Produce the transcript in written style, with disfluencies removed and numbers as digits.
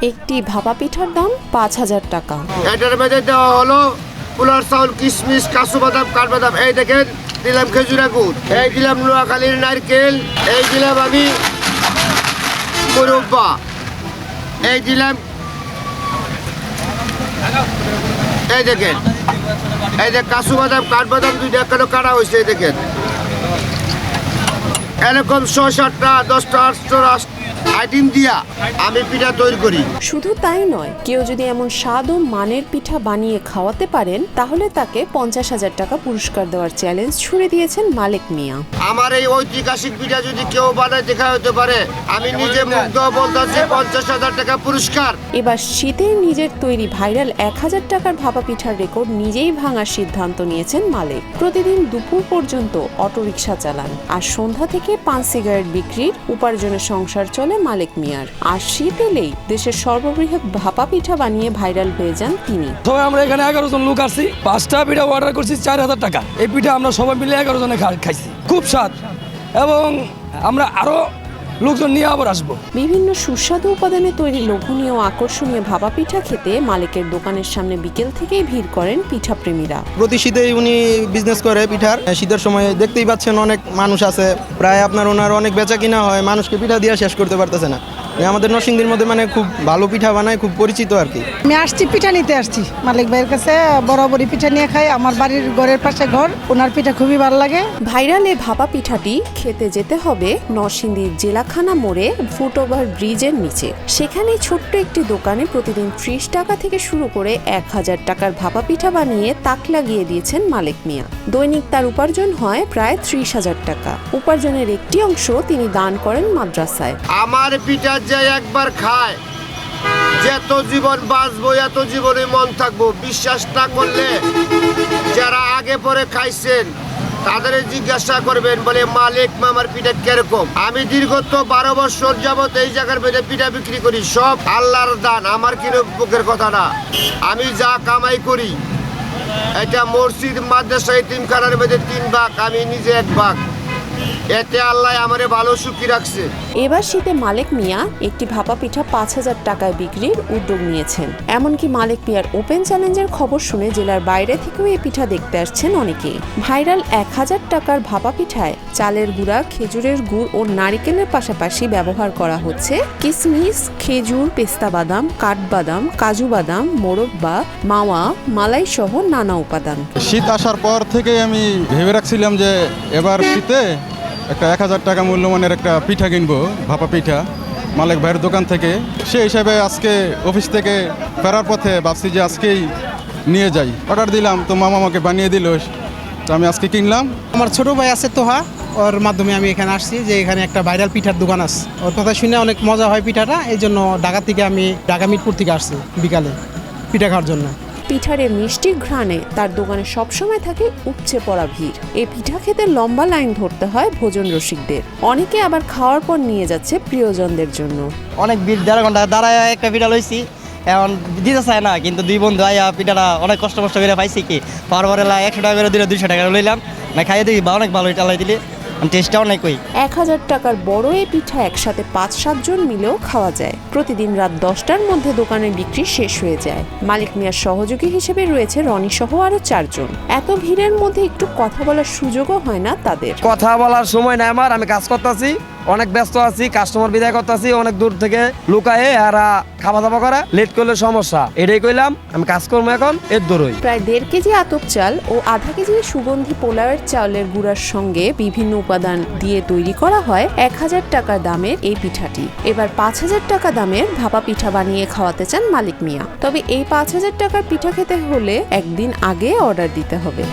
একটি ভাপা পিঠার দাম ৫,০০০ টাকা। এটার মধ্যে দেওয়া হলো পোলার চাউল, কিশমিশ, কাজু বাদাম, কাঠবাদাম। এই দেখেন দিলাম খেজুরা গুড়, এই দিলাম নোয়াখালীর নারকেল, এই দিলাম আমি মুরব্বা, এই দিলাম, এই দেখেন এই যে কাজু বাদাম, কাঠবাদাম দুইটা কেন কাটা হয়েছে। এই দেখেন এরকম ৬-৭টা ১০টা ৮টা আইটেম দিয়া আমি পিঠা তৈরি করি। শুধু তাই নয়, কেউ যদি এমন স্বাদ ও মানের পিঠা বানিয়ে খাওয়াতে পারেন তাহলে তাকে ৫০,০০০ টাকা পুরস্কার দেওয়ার চ্যালেঞ্জ ছুড়ে দিয়েছেন মালেক মিয়া। আমার এই ঐতিহাসিক পিঠা যদি কেউ বানায় দেখা হতে পারে, আমি নিজে মুগ্ধ বলতেছি ৫০,০০০ টাকা পুরস্কার। এবার শীতে নিজের তৈরি ভাইরাল ১,০০০ টাকার ভাপা পিঠার রেকর্ড নিজেই ভাঙার সিদ্ধান্ত নিয়েছেন মালেক। প্রতিদিন দুপুর পর্যন্ত অটোরিকশা চালান আর সন্ধ্যা থেকে পান সিগারেট বিক্রির উপার্জনে সংসার চলে মালেক মিয়ার। আর শীত এলেই দেশের সর্ববৃহৎ ভাপা পিঠা বানিয়ে ভাইরাল হয়ে যান তিনি। সবাই আমরা এখানে ১১ জন লোক আসছি, ৫টা পিঠা অর্ডার করছি ৪,০০০ টাকা। এই পিঠা আমরা সবাই মিলে ১১ জনে খাইছি, খুব স্বাদ, এবং আমরা আরো লোকজন নিয়ে আবার আসবো। বিভিন্ন সুস্বাদু উপাদানে তৈরি লোভনীয় আকর্ষণীয় ভাপা পিঠা খেতে মালেকের দোকানের সামনে বিকেল থেকেই ভিড় করেন পিঠা প্রেমীরা। প্রতি শীতে উনি বিজনেস করে পিঠার। শীতের সময় দেখতেই পাচ্ছেন অনেক মানুষ আছে, প্রায় আপনার ওনার অনেক বেচা কিনা হয়, মানুষকে পিঠা দিয়ে শেষ করতে পারতেছে না। আমাদের নরসিংদীর মধ্যে মানে খুব ভালো পিঠা বানায়, খুব পরিচিত আর কি। আমি আসছি পিঠা নিতে আসছি মালিক ভাইয়ের কাছে, বরাবরই পিঠা নিয়ে খাই। আমার বাড়ির ঘরের পাশে ঘর, ওনার পিঠা খুবই ভালো লাগে। ভাইরাল এই ভাপা পিঠাটি খেতে যেতে হবে নরসিংদীর জেলাখানা মোড়ে ফুটওভার ব্রিজের নিচে। সেখানে ছোট্ট একটি দোকানে প্রতিদিন ৩০ টাকা থেকে শুরু করে ১,০০০ টাকার ভাপা পিঠা বানিয়ে তাক লাগিয়ে দিয়েছেন মালেক মিয়া। দৈনিক তার উপার্জন হয় প্রায় ৩০,০০০ টাকা। উপার্জনের একটি অংশ তিনি দান করেন মাদ্রাসায়। আমার পিঠা যে একবার খায়, যত জীবন বাঁচবো এত জীবনে মন থাকবো। বিশ্বাস না করলে যারা আগে পরে খাইছেন তাদের জিজ্ঞাসা করবেন, বলে মালিক মামার পিঠা কিরকম। আমি দীর্ঘত ১২ বছর যাবত এই জায়গার মধ্যে পিঠা বিক্রি করি, সব আল্লাহর দান, আমার কিনো বুকের কথা না। আমি যা কামাই করি এটা মসজিদ, মাদ্রাসা, এতিমখানার মধ্যে ৩ ভাগ, আমি নিজে 1 ভাগ। এতে আল্লাহ আমারে ভালো সুখী রাখছে। এবার শীতে মালেক মিয়া একটি ভাপা পিঠা ৫,০০০ টাকায় বিক্রির উদ্যোগ নিয়েছেন। এমনকি মালেক মিয়ার ওপেন চ্যালেঞ্জের খবর শুনে জেলার বাইরে থেকেও এই পিঠা দেখতে আসছেন অনেকেই। ভাইরাল ১,০০০ টাকার ভাপা পিঠায় চালের গুঁড়া, খেজুরের গুড় ও নারিকেলের পাশাপাশি ব্যবহার করা হচ্ছে কিশমিশ, খেজুর, পেস্তা বাদাম, কাঠবাদাম, কাজু বাদাম, মোরব্বা, মাওয়া, মালাই সহ নানা উপাদান। শীত আসার পর থেকে আমি ভেবে রাখছিলাম যে এবার শীতে একটা ১,০০০ টাকা মূল্যমানের একটা পিঠা কিনবো, ভাপা পিঠা, মালেক ভাইয়ের দোকান থেকে। সেই হিসাবে আজকে অফিস থেকে ফেরার পথে ভাবছি যে আজকেই নিয়ে যাই। অর্ডার দিলাম, তো মামা আমাকে বানিয়ে দিল, তো আমি আজকে কিনলাম। আমার ছোট ভাই আছে তোহা, ওর মাধ্যমে আমি এখানে আসছি যে এখানে একটা ভাইরাল পিঠার দোকান আছে। ওর কথা শুনে অনেক মজা হয় পিঠাটা, এই জন্য ঢাকা মিরপুর থেকে আসছি বিকালে পিঠা খাওয়ার জন্য। পিঠার এই মিষ্টির ঘ্রাণে তার দোকানে সবসময় থাকে উপচে পড়া ভিড়। এই পিঠা খেতে লম্বা লাইন ধরতে হয় ভোজন রসিকদের। অনেকে আবার খাওয়ার পর নিয়ে যাচ্ছে প্রিয়জনদের জন্য। অনেক ভিড়, ১.৫ ঘন্টা দাঁড়ায় একটা পিঠা লইছি, এখন দিতে চায় না, কিন্তু 2 বন্ধু আয়া পিঠাটা অনেক কষ্ট করে পাইছি, কি পারবারে ১০০ টাকা করে দিলে ২০০ টাকা লইলাম, না খাইয়ে দিই বা অনেক ভালো টালাই দিলে টেস্টটা অনেক। ১,০০০ টাকার বড় এই পিঠা একসাথে ৫-৭ জন মিলেও খাওয়া যায়। প্রতিদিন রাত ১০টার মধ্যে দোকানের বিক্রি শেষ হয়ে যায়। মালিক মিয়ার সহযোগী হিসেবে রয়েছে রনি সহ আরো ৪ জন। এত ভিড়ের মধ্যে একটু কথা বলার সুযোগও হয় না তাদের। কথা বলার সময় নাই আমার, আমি কাজ করতেছি, অনেক ব্যস্ত আছি, কাস্টমার বিদায় করতেছি, অনেক দূর থেকে লুকায়ে এরা খাওয়া দাওয়া করে, লেট করলে সমস্যা, এটাই কইলাম আমি কাজ করবো এখন এর দূরই। প্রায় ১.৫ কেজি আতপ চাল ও আধা কেজি সুগন্ধি পোলাওয়ের চাউলের গুঁড়ার সঙ্গে বিভিন্ন উপাদান দিয়ে তৈরি করা হয় ১,০০০ টাকা দামের এই পিঠাটি। এবার ৫,০০০ টাকা দামের ভাপা পিঠা বানিয়ে খাওয়াতে চান মালিক মিয়া। তবে এই ৫,০০০ টাকার পিঠা খেতে হলে একদিন আগে অর্ডার দিতে হবে।